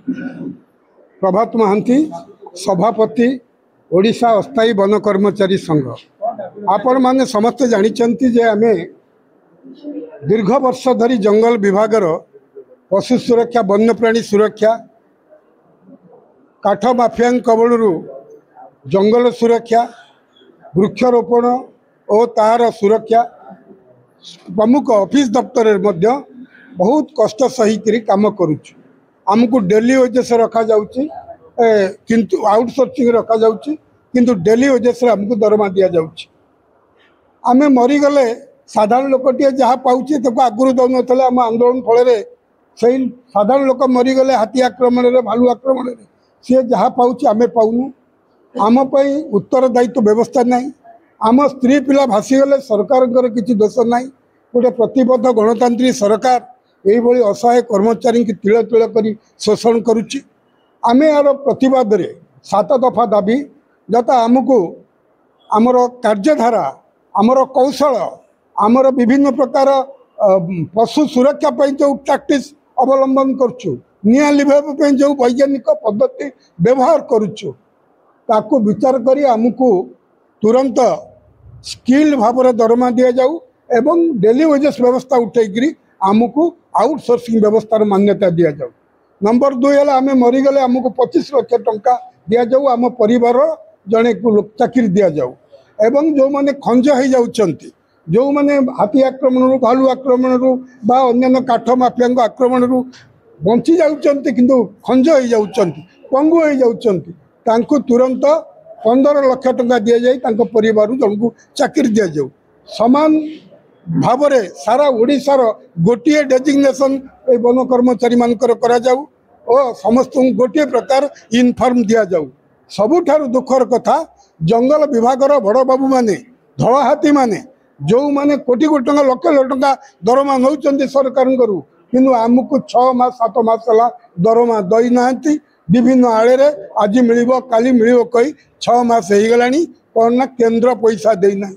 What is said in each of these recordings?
प्रभात महांती सभापति ओडिशा अस्थायी वन कर्मचारी संघ। आपण माने समस्त जानिचंती जे आमे दीर्घ वर्ष धरी जंगल विभागर पशु सुरक्षा वन्यप्राणी सुरक्षा काठ माफिया कबलू जंगल सुरक्षा वृक्षरोपण और तार सुरक्षा प्रमुख ऑफिस दफ्तर मध्य बहुत कष्ट सही काम करुचु। आमको डेली वेजेस रखा जाउची किंतु आउटसोर्सिंग रखा जाउची किंतु डेली वेजेस आमको दरमा दिया जाउची। आमे मरीगले साधारण लोकटे जहाँ पाऊे तो आगुरी दौन आम आंदोलन फल से साधारण लोक मरीगले हाथी आक्रमण में भालू आक्रमण में सी जहाँ पाऊे आमे पाऊनु। आम पाई उत्तरदायित्व व्यवस्था ना आम स्त्री पिला भासीगले सरकार किसी दोष ना। गोटे प्रतिबद्ध गणतांत्रिक सरकार यही असहाय कर्मचारी की तिल तिल कर शोषण करुच्ची। आमे यार प्रतिवाद रे 7 दफा दाबी जता आमको आमर कार्यधारा आमर कौशल आमर विभिन्न प्रकार पशु सुरक्षा जो टैक्टिस अवलंबन करुचु निया लिभाइबा जो वैज्ञानिक पद्धति व्यवहार करुचु ताकू विचार करी आमको तुरंत स्किल भाव में दरमा दि जाऊ एवं डेली वेजेस व्यवस्था उठेकरी आमको आउटसोर्सिंग व्यवस्था मान्यता दि जाऊ। नंबर 2 है आम मरीगले आमको 25 लाख टंका दि जाऊ आम परिवार जड़े चाकरी दि जाऊ एवं जो माने खंज हो जाउछंती जो माने हाथी आक्रमण भालू आक्रमण बा अन्य काठ माफिया आक्रमण बंची जाउछंती किंतु खंज हो जाउछंती पंगु हो जाउछंती तांको तुरंत 15 लाख टंका दि जाए परिवार जन को चाकरी दि जाऊ। समान भाव में सारा ओडिशार गोटे डेजिग्नेशन वन कर्मचारी मानकर करा जाऊ और समस्त गोटे प्रकार इनफॉर्म दि जाऊ। सबुठारु दुखर कथा जंगल विभागर बड़ बाबू माने धला हाथी माने जो माने कोटी कोटी टंका लक्ष लक्ष टंका दरमा नौ सरकार किंतु आमको 6 मास 7 मास है दरमा दई ना विभिन्न आड़े रे आज मिलिबो काली मिलिबो कही 6 मास हो गलानी कौन ना केंद्र पैसा देना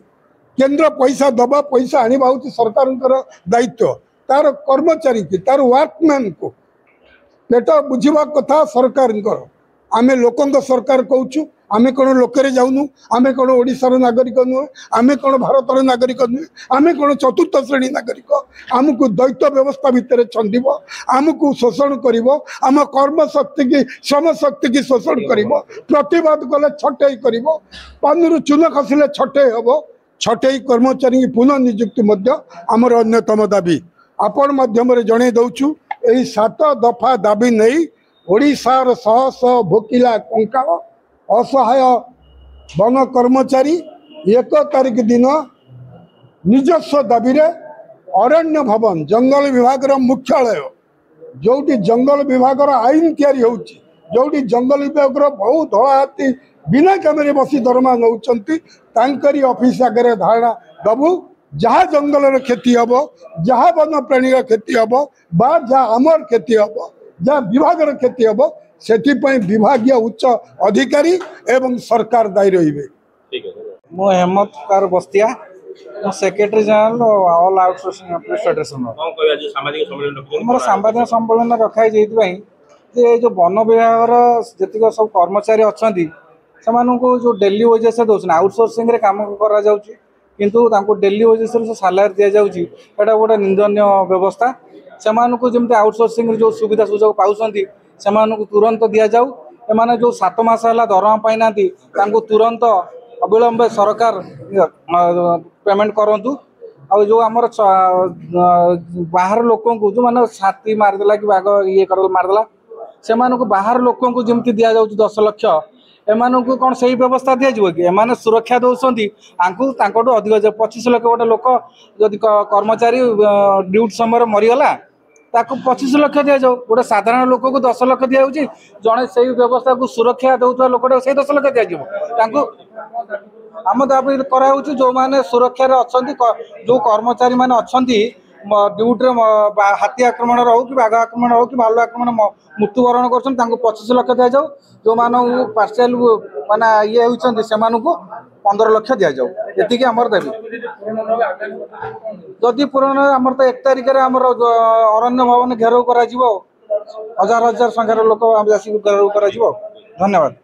केंद्र पैसा दबा पैसा आनिबा होची सरकार दायित्व तार कर्मचारी की तार वर्कमैन को पेट बुझा कथा सरकार आमे लोकंग सरकार कहूँ आमे कौन लोकरे जाऊनु आमे कौन ओडिशार नागरिक नुहे आमे कौन भारतर नागरिक नुहे आमे कौन चतुर्थ श्रेणी नागरिक आमको दैत्य व्यवस्था भितर छंदीब आमको शोषण करिवो आम कर्म शक्ति की श्रम शक्ति की शोषण करिवो प्रतिवाद कले छटई करिवो पानी चून खसिले छटई हबो छटई कर्मचारी की पुनः नियुक्ति मध्य आमर अन्यतम दाबी आपण माध्यम जणे दउछु। एही 7 दफा दाबी नहीं ओडिशार शह शह भोकिला कंकाल असहाय वन कर्मचारी 1 तारिख दिन निजस्व दाबी रे अरण्य भवन जंगल विभाग मुख्यालय जोटी जंगल विभाग आईन तैयारी होउची जोटी जंगल विभाग बहुत धड़ा हाथी बिना काम बसी दरमा नौकरी ऑफिस आगे धारणा दबू जहाँ जंगल क्षति हम जहाँ वन प्राणी क्षति हम जहाँ आमर क्षति हम जहाँ विभाग क्षति हम से विभाग उच्च अधिकारी एवं सरकार दायी रही। मु Hemant Kar Bastia secretary general all outsourcing employees federation मोर सांबादिक सम्मेलन रखाई जे जो वन विभाग जी सब कर्मचारी अच्छा से जो डेली वेजेस दौन आउटसोर्सिंग रे काम करा जाउची किंतु तांको डेली वेजेस सालारी दि जाउची एटा गोटे निंदनीय व्यवस्था से जमी आउटसोर्सिंग जो सुविधा सुजोग पाउछंती से तुरंत दि जाऊ एमाने जो 7 मास है दरमा पाई ना तुरंत अविलंब सरकार पेमेंट करंतु आ जो आमर बाहर लोक जो मैंने छाती मारदेला कि बाघ ये कर मारदेला से बाहर लोक जमी दि जाऊ 10 लाख एमानकु कौन सही व्यवस्था दि जाव कि एमाने सुरक्षा दौरान अधिक 25 लाख गोटे लोक जदि कर्मचारी ड्यूटी समय मरीगला ताकू 25 लाख दि जाऊ गोटे साधारण लोक को 10 लाख दि जाऊँगी जड़े से व्यवस्था को सुरक्षा दौरा लोक से 10 लाख दि आम दाबी कराऊ जो मैंने सुरक्षा अच्छा जो कर्मचारी मैंने अच्छा ड्यूटी हाथी आक्रमण हो कि बाघ आक्रमण हो कि भालू आक्रमण मृत्युवरण कर 25 लाख दि जाऊ जो मानू पार्शियल माने ये होती से 15 लाख दि जाऊ ये आमर दाबी जदि पूर्ण आमर तो 1 तारिख में आमर अरण्य भवन घेराव कर हजार हजार संख्यार लोक आदिवासी उद्धार कराଯିବ। धन्यवाद।